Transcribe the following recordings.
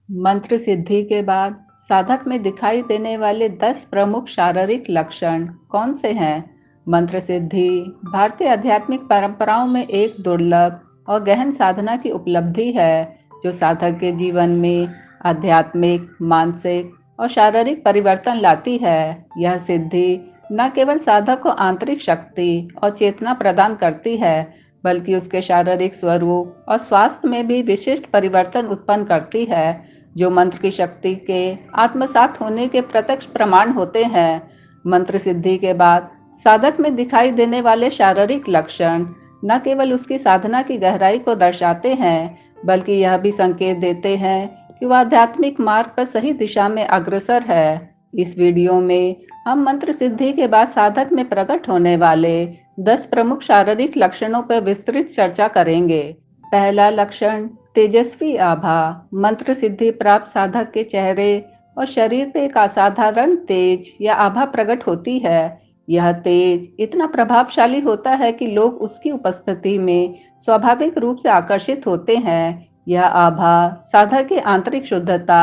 मंत्र सिद्धि के बाद साधक में दिखाई देने वाले 10 प्रमुख शारीरिक लक्षण कौन से हैं? मंत्र सिद्धि भारतीय आध्यात्मिक परंपराओं में एक दुर्लभ और गहन साधना की उपलब्धि है, जो साधक के जीवन में आध्यात्मिक, मानसिक और शारीरिक परिवर्तन लाती है। यह सिद्धि न केवल साधक को आंतरिक शक्ति और चेतना प्रदान करती है, बल्कि उसके शारीरिक स्वरूप और स्वास्थ्य में भी विशिष्ट परिवर्तन उत्पन्न करती है, जो मंत्र की शक्ति के आत्मसात होने के प्रत्यक्ष प्रमाण होते हैं। मंत्र सिद्धि के बाद साधक में दिखाई देने वाले शारीरिक लक्षण न केवल उसकी साधना की गहराई को दर्शाते हैं, बल्कि यह भी संकेत देते हैं कि वह आध्यात्मिक मार्ग पर सही दिशा में अग्रसर है। इस वीडियो में हम मंत्र सिद्धि के बाद साधक में प्रकट होने वाले 10 प्रमुख शारीरिक लक्षणों पर विस्तृत चर्चा करेंगे। पहला लक्षण, तेजस्वी आभा। मंत्र सिद्धि प्राप्त साधक के चेहरे और शरीर पे एक असाधारण तेज या आभा प्रकट होती है। यह तेज इतना प्रभावशाली होता है कि लोग उसकी उपस्थिति में स्वाभाविक रूप से आकर्षित होते हैं। यह आभा साधक की आंतरिक शुद्धता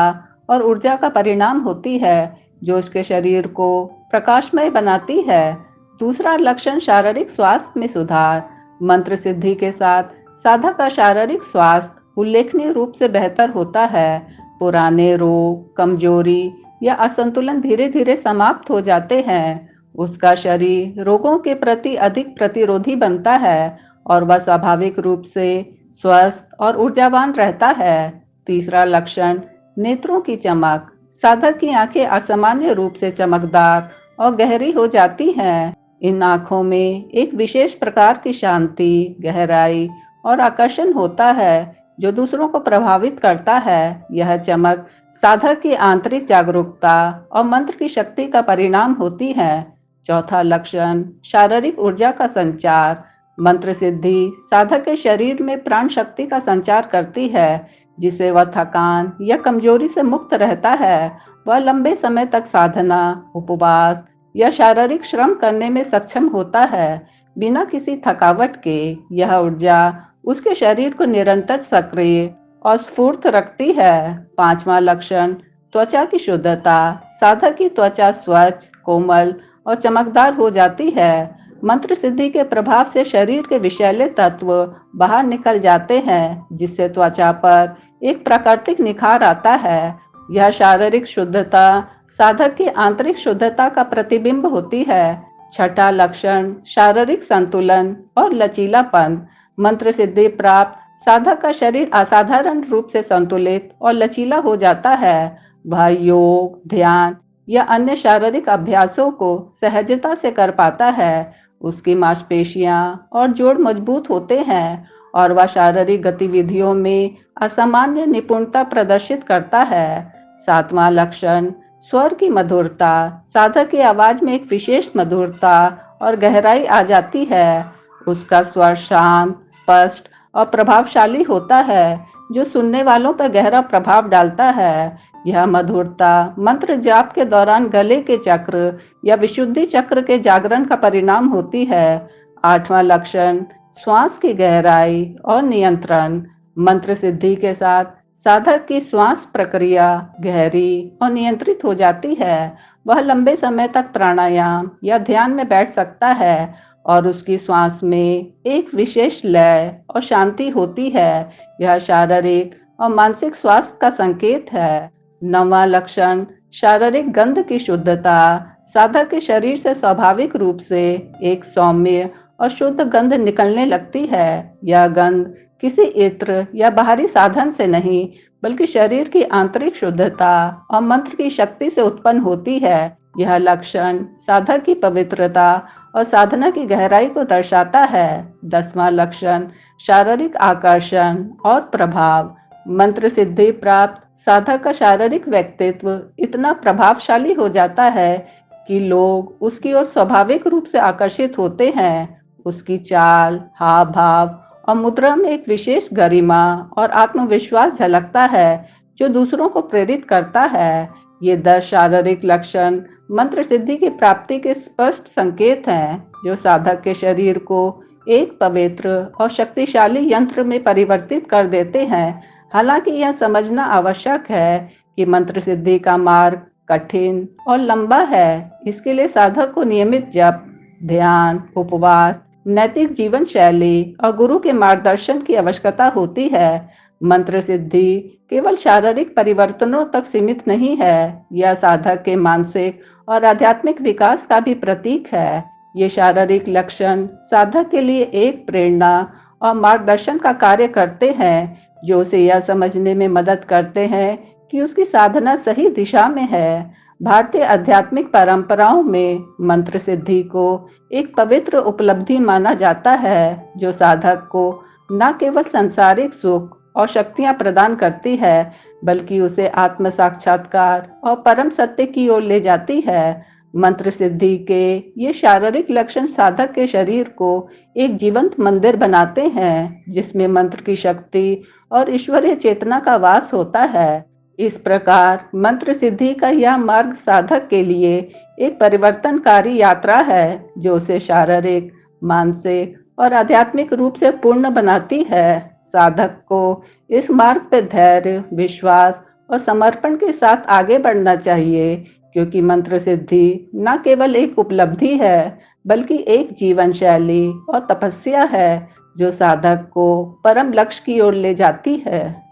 और ऊर्जा का परिणाम होती है, जो उसके शरीर को प्रकाशमय बनाती है। दूसरा लक्षण, शारीरिक स्वास्थ्य में सुधार। मंत्र सिद्धि के साथ साधक का शारीरिक स्वास्थ्य उल्लेखनीय रूप से बेहतर होता है। पुराने रोग, कमजोरी या असंतुलन धीरे धीरे समाप्त हो जाते हैं। उसका शरीर रोगों के प्रति अधिक प्रतिरोधी बनता है और वह स्वाभाविक रूप से स्वस्थ और ऊर्जावान रहता है। तीसरा लक्षण, नेत्रों की चमक। साधक की आंखें असामान्य रूप से चमकदार और गहरी हो जाती हैं। इन आंखों में एक विशेष प्रकार की शांति, गहराई और आकर्षण होता है, जो दूसरों को प्रभावित करता है। यह चमक साधक की आंतरिक जागरूकता और मंत्र की शक्ति का परिणाम होती है। चौथा लक्षण, शारीरिक ऊर्जा का संचार। मंत्र सिद्धि साधक के शरीर में प्राण शक्ति का संचार करती है, जिससे वह थकान या कमजोरी से मुक्त रहता है। वह लंबे समय तक साधना, उपवास या शारीरिक श्रम करने में सक्षम होता है बिना किसी थकावट के। यह ऊर्जा उसके शरीर को निरंतर सक्रिय और स्फूर्त रखती है। पांचवा लक्षण, त्वचा की शुद्धता। साधक की त्वचा स्वच्छ, कोमल और चमकदार हो जाती है। मंत्र सिद्धि के प्रभाव से शरीर के विषैले तत्व बाहर निकल जाते हैं, जिससे त्वचा पर एक प्राकृतिक निखार आता है। यह शारीरिक शुद्धता साधक की आंतरिक शुद्धता का प्रतिबिंब होती है। छठा लक्षण, शारीरिक संतुलन और लचीलापन। मंत्र सिद्धि प्राप्त साधक का शरीर असाधारण रूप से संतुलित और लचीला हो जाता है। वह योग, ध्यान या अन्य शारीरिक अभ्यासों को सहजता से कर पाता है। उसकी मांसपेशियां और जोड़ मजबूत होते हैं और वह शारीरिक गतिविधियों में असामान्य निपुणता प्रदर्शित करता है। सातवां लक्षण, स्वर की मधुरता। साधक की आवाज में एक विशेष मधुरता और गहराई आ जाती है। उसका स्वर शांत, स्पष्ट और प्रभावशाली होता है, जो सुनने वालों पर गहरा प्रभाव डालता है। यह मधुरता मंत्र जाप के दौरान गले के चक्र या विशुद्धि चक्र के जागरण का परिणाम होती है। आठवां लक्षण, श्वास की गहराई और नियंत्रण। मंत्र सिद्धि के साथ साधक की श्वास प्रक्रिया गहरी और नियंत्रित हो जाती है। वह लंबे समय तक प्राणायाम या ध्यान में बैठ सकता है और उसकी श्वास में एक विशेष लय और शांति होती है। यह शारीरिक और मानसिक स्वास्थ्य का संकेत है। नौवां लक्षण, शारीरिक गंध की शुद्धता। साधक के शरीर से स्वाभाविक रूप से एक सौम्य और शुद्ध गंध निकलने लगती है। यह गंध किसी इत्र या बाहरी साधन से नहीं, बल्कि शरीर की आंतरिक शुद्धता और मंत्र की शक्ति से उत्पन्न होती है। यह लक्षण साधक की पवित्रता और साधना की गहराई को दर्शाता है। 10वां लक्षण, शारीरिक आकर्षण और प्रभाव। मंत्र सिद्धि प्राप्त साधक का शारीरिक व्यक्तित्व इतना प्रभावशाली हो जाता है कि लोग उसकी ओर स्वाभाविक रूप से आकर्षित होते हैं। उसकी चाल, हाव भाव और मुद्रा में एक विशेष गरिमा और आत्मविश्वास झलकता है, जो दूसरों को प्रेरित करता है। ये 10 शारीरिक लक्षण मंत्र सिद्धि की प्राप्ति के स्पष्ट संकेत हैं, जो साधक के शरीर को एक पवित्र और शक्तिशाली यंत्र में परिवर्तित कर देते हैं। हालांकि यह समझना आवश्यक है कि मंत्र सिद्धि का मार्ग कठिन और लंबा है। इसके लिए साधक को नियमित जप, ध्यान, उपवास, नैतिक जीवन शैली और गुरु के मार्गदर्शन की आवश्यकता होती है। मंत्र सिद्धि केवल शारीरिक परिवर्तनों तक सीमित नहीं है, यह साधक के मानसिक और आध्यात्मिक विकास का भी प्रतीक है। ये शारीरिक लक्षण साधक के लिए एक प्रेरणा और मार्गदर्शन का कार्य करते हैं, जो उसे यह समझने में मदद करते हैं कि उसकी साधना सही दिशा में है। भारतीय आध्यात्मिक परंपराओं में मंत्र सिद्धि को एक पवित्र उपलब्धि माना जाता है, जो साधक को न केवल सांसारिक सुख और शक्तियां प्रदान करती है, बल्कि उसे आत्म साक्षात्कार और परम सत्य की ओर ले जाती है। मंत्र सिद्धि के ये शारीरिक लक्षण साधक के शरीर को एक जीवंत मंदिर बनाते हैं, जिसमें मंत्र की शक्ति और ईश्वरीय चेतना का वास होता है। इस प्रकार मंत्र सिद्धि का यह मार्ग साधक के लिए एक परिवर्तनकारी यात्रा है, जो उसे शारीरिक, मानसिक और आध्यात्मिक रूप से पूर्ण बनाती है। साधक को इस मार्ग पर धैर्य, विश्वास और समर्पण के साथ आगे बढ़ना चाहिए, क्योंकि मंत्र सिद्धि न केवल एक उपलब्धि है, बल्कि एक जीवन शैली और तपस्या है, जो साधक को परम लक्ष्य की ओर ले जाती है।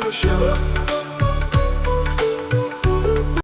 Shiva